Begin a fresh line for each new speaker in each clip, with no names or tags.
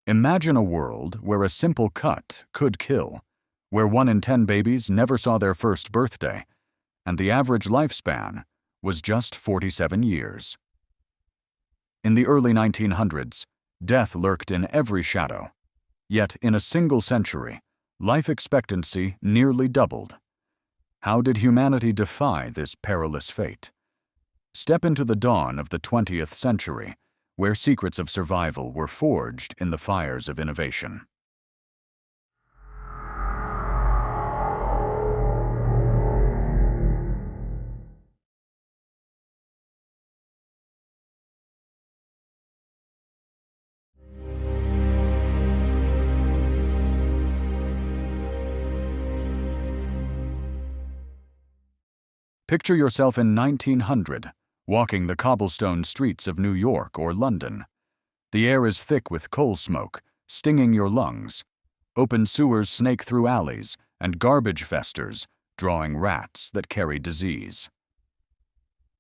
Imagine a world where a simple cut could kill, where 1 in 10 babies never saw their first birthday, and the average lifespan was just 47 years. In the early 1900s, death lurked in every shadow. Yet in a single century, life expectancy nearly doubled. How did humanity defy this perilous fate? Step into the dawn of the 20th century, where secrets of survival were forged in the fires of innovation. Picture yourself in 1900, walking the cobblestone streets of New York or London. The air is thick with coal smoke, stinging your lungs. Open sewers snake through alleys, and garbage festers, drawing rats that carry disease.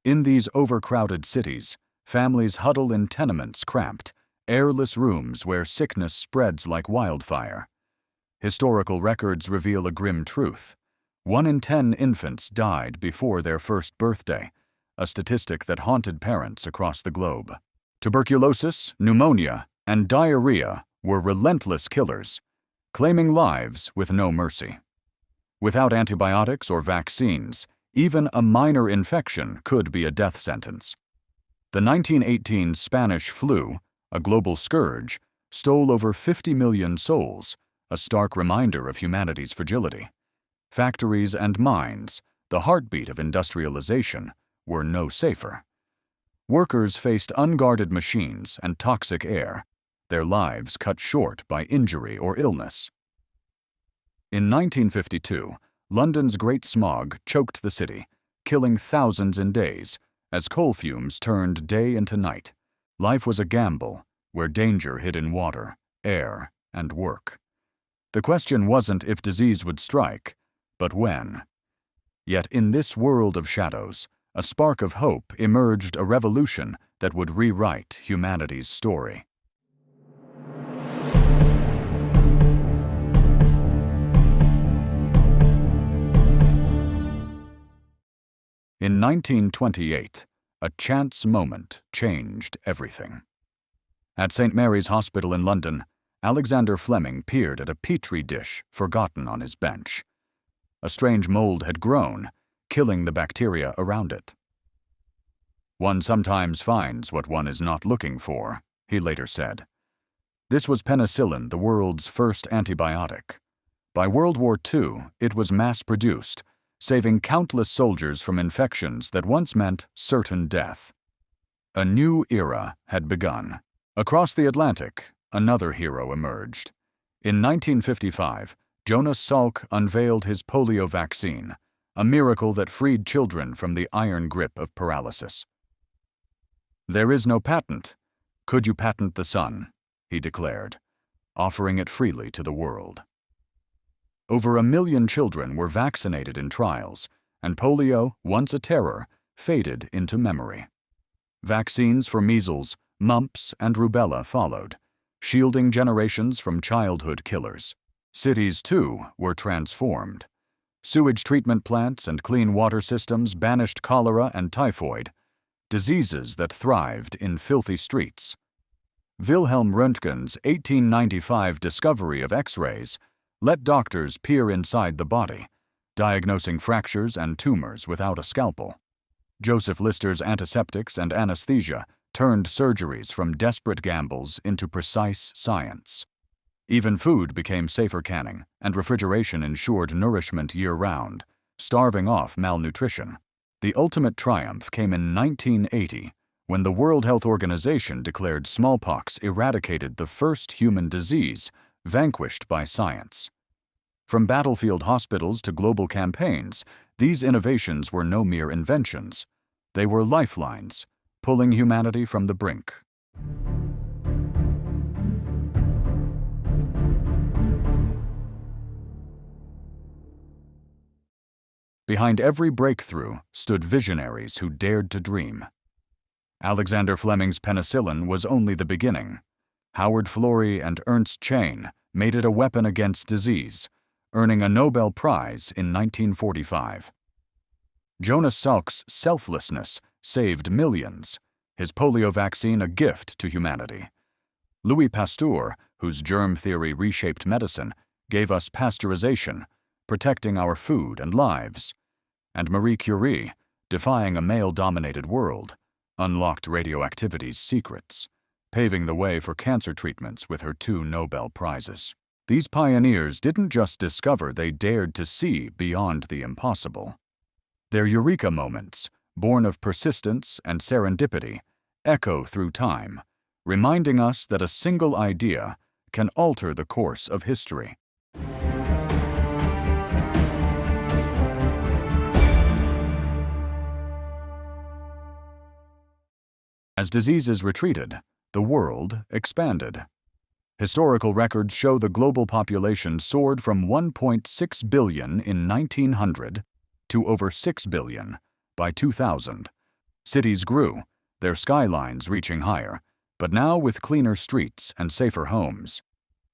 In these overcrowded cities, families huddle in tenements cramped, airless rooms where sickness spreads like wildfire. Historical records reveal a grim truth. 1 in 10 infants died before their first birthday, a statistic that haunted parents across the globe. Tuberculosis, pneumonia, and diarrhea were relentless killers, claiming lives with no mercy. Without antibiotics or vaccines, even a minor infection could be a death sentence. The 1918 Spanish flu, a global scourge, stole over 50 million souls, a stark reminder of humanity's fragility. Factories and mines, the heartbeat of industrialization, were no safer. Workers faced unguarded machines and toxic air, their lives cut short by injury or illness. In 1952, London's Great Smog choked the city, killing thousands in days, as coal fumes turned day into night. Life was a gamble, where danger hid in water, air, and work. The question wasn't if disease would strike, but when. Yet in this world of shadows, a spark of hope emerged, a revolution that would rewrite humanity's story. In 1928, a chance moment changed everything. At St. Mary's Hospital in London, Alexander Fleming peered at a petri dish forgotten on his bench. A strange mold had grown, killing the bacteria around it. "One sometimes finds what one is not looking for," he later said. This was penicillin, the world's first antibiotic. By World War II, it was mass-produced, saving countless soldiers from infections that once meant certain death. A new era had begun. Across the Atlantic, another hero emerged. In 1955, Jonas Salk unveiled his polio vaccine, a miracle that freed children from the iron grip of paralysis. "There is no patent. Could you patent the sun?" he declared, offering it freely to the world. Over 1 million children were vaccinated in trials, and polio, once a terror, faded into memory. Vaccines for measles, mumps, and rubella followed, shielding generations from childhood killers. Cities, too, were transformed. Sewage treatment plants and clean water systems banished cholera and typhoid, diseases that thrived in filthy streets. Wilhelm Röntgen's 1895 discovery of X-rays let doctors peer inside the body, diagnosing fractures and tumors without a scalpel. Joseph Lister's antiseptics and anesthesia turned surgeries from desperate gambles into precise science. Even food became safer canning, and refrigeration ensured nourishment year-round, starving off malnutrition. The ultimate triumph came in 1980, when the World Health Organization declared smallpox eradicated the first human disease, vanquished by science. From battlefield hospitals to global campaigns, these innovations were no mere inventions. They were lifelines, pulling humanity from the brink. Behind every breakthrough stood visionaries who dared to dream. Alexander Fleming's penicillin was only the beginning. Howard Florey and Ernst Chain made it a weapon against disease, earning a Nobel Prize in 1945. Jonas Salk's selflessness saved millions, his polio vaccine a gift to humanity. Louis Pasteur, whose germ theory reshaped medicine, gave us pasteurization, protecting our food and lives. And Marie Curie, defying a male-dominated world, unlocked radioactivity's secrets, paving the way for cancer treatments with her 2 Nobel Prizes. These pioneers didn't just discover, they dared to see beyond the impossible. Their eureka moments, born of persistence and serendipity, echo through time, reminding us that a single idea can alter the course of history. As diseases retreated, the world expanded. Historical records show the global population soared from 1.6 billion in 1900 to over 6 billion by 2000. Cities grew, their skylines reaching higher, but now with cleaner streets and safer homes.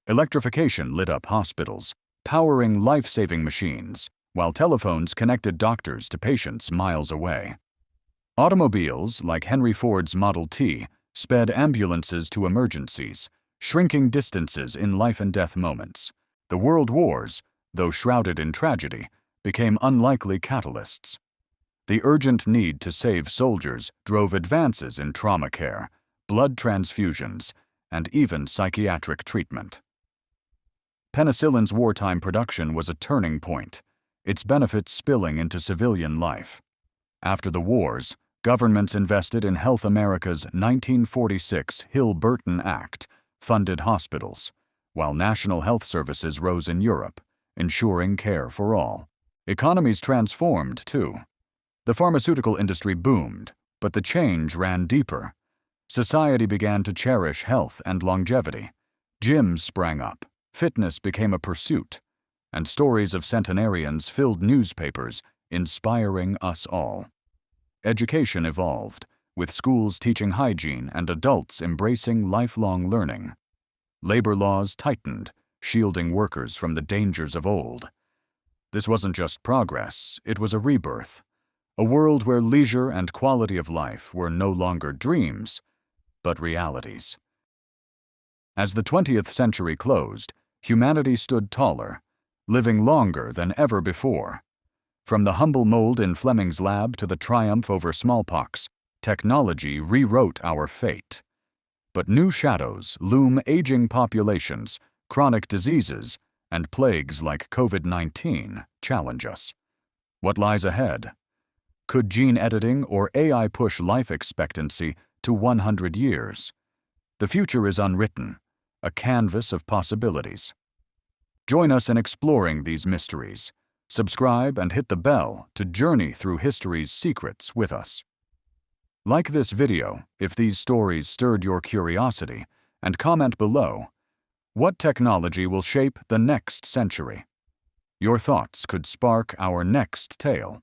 Electrification lit up hospitals, powering life-saving machines, while telephones connected doctors to patients miles away. Automobiles, like Henry Ford's Model T, sped ambulances to emergencies, shrinking distances in life-and-death moments. The world wars, though shrouded in tragedy, became unlikely catalysts. The urgent need to save soldiers drove advances in trauma care, blood transfusions, and even psychiatric treatment. Penicillin's wartime production was a turning point, its benefits spilling into civilian life. After the wars, governments invested in Health America's 1946 Hill-Burton Act, funded hospitals, while national health services rose in Europe, ensuring care for all. Economies transformed, too. The pharmaceutical industry boomed, but the change ran deeper. Society began to cherish health and longevity. Gyms sprang up, fitness became a pursuit, and stories of centenarians filled newspapers, inspiring us all. Education evolved, with schools teaching hygiene and adults embracing lifelong learning. Labor laws tightened, shielding workers from the dangers of old. This wasn't just progress, it was a rebirth. A world where leisure and quality of life were no longer dreams, but realities. As the 20th century closed, humanity stood taller, living longer than ever before. From the humble mold in Fleming's lab to the triumph over smallpox, technology rewrote our fate. But new shadows loom: aging populations, chronic diseases, and plagues like COVID-19 challenge us. What lies ahead? Could gene editing or AI push life expectancy to 100 years? The future is unwritten, a canvas of possibilities. Join us in exploring these mysteries. Subscribe and hit the bell to journey through history's secrets with us. Like this video if these stories stirred your curiosity, and comment below: what technology will shape the next century? Your thoughts could spark our next tale.